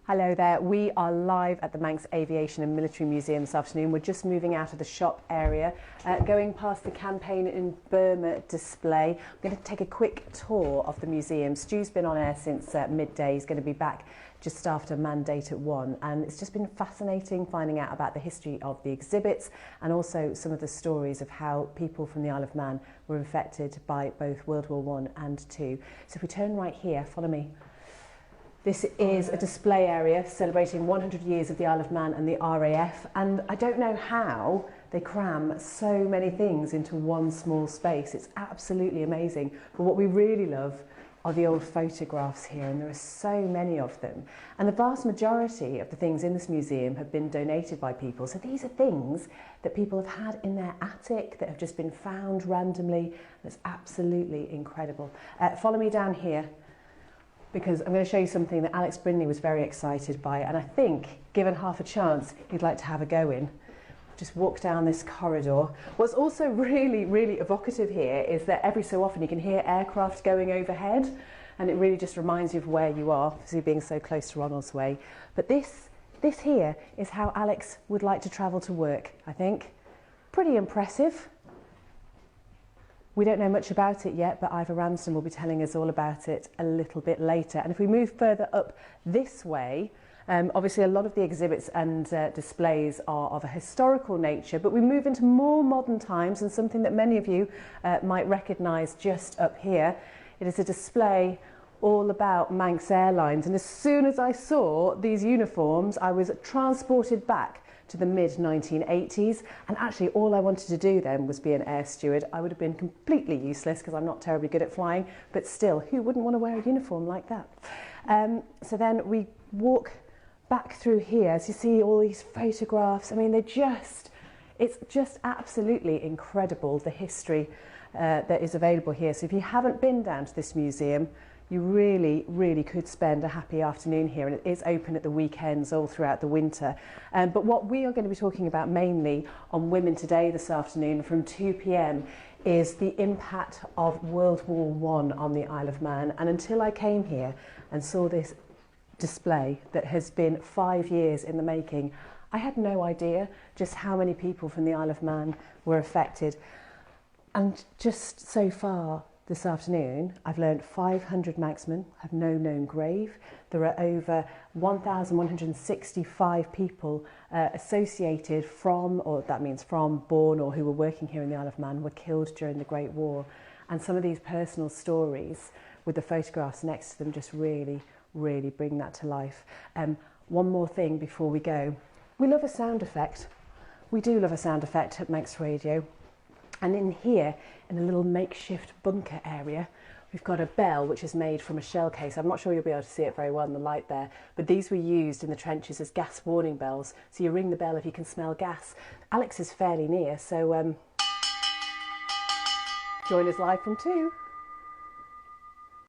Hello there, we are live at the Manx Aviation and Military Museum this afternoon. We're just moving out of the shop area, going past the Campaign in Burma display. I'm going to take a quick tour of the museum. Stu's been on air since midday. He's going to be back just after mandate at 1, and it's just been fascinating finding out about the history of the exhibits and also some of the stories of how people from the Isle of Man were affected by both World War I and II. So if we turn right here, follow me. This is a display area celebrating 100 years of the Isle of Man and the RAF, and I don't know how they cram so many things into one small space. It's absolutely amazing. But what we really love are the old photographs here, and there are so many of them. And the vast majority of the things in this museum have been donated by people. So these are things that people have had in their attic that have just been found randomly. It's absolutely incredible. Follow me down here, because I'm going to show you something that Alex Brindley was very excited by, and I think, given half a chance, he'd like to have a go in. Just walk down this corridor. What's also really, really evocative here is that every so often you can hear aircraft going overhead, and it really just reminds you of where you are, obviously being so close to Ronald's Way. But this here is how Alex would like to travel to work, I think. Pretty impressive. We don't know much about it yet, but Ivor Ramsden will be telling us all about it a little bit later. And if we move further up this way, obviously a lot of the exhibits and displays are of a historical nature, but we move into more modern times, and something that many of you might recognise just up here. It is a display all about Manx Airlines, and as soon as I saw these uniforms, I was transported back to the mid-1980s, and actually all I wanted to do then was be an air steward. I would have been completely useless because I'm not terribly good at flying, but still, who wouldn't want to wear a uniform like that? So then we walk back through here, as you see all these photographs. I mean, it's just absolutely incredible, the history that is available here. So if you haven't been down to this museum, you really, really could spend a happy afternoon here, and it is open at the weekends all throughout the winter. But what we are going to be talking about mainly on Women Today this afternoon from 2 p.m. is the impact of World War I on the Isle of Man. And until I came here and saw this display that has been 5 years in the making, I had no idea just how many people from the Isle of Man were affected. And just so far this afternoon, I've learned 500 Manxmen have no known grave. There are over 1,165 people associated from, or that means from, born or who were working here in the Isle of Man, were killed during the Great War. And some of these personal stories with the photographs next to them just really, really bring that to life. One more thing before we go. We love a sound effect. We do love a sound effect at Manx Radio. And in here, in a little makeshift bunker area, we've got a bell which is made from a shell case. I'm not sure you'll be able to see it very well in the light there, but these were used in the trenches as gas warning bells. So you ring the bell if you can smell gas. Alex is fairly near, so join us live from 2.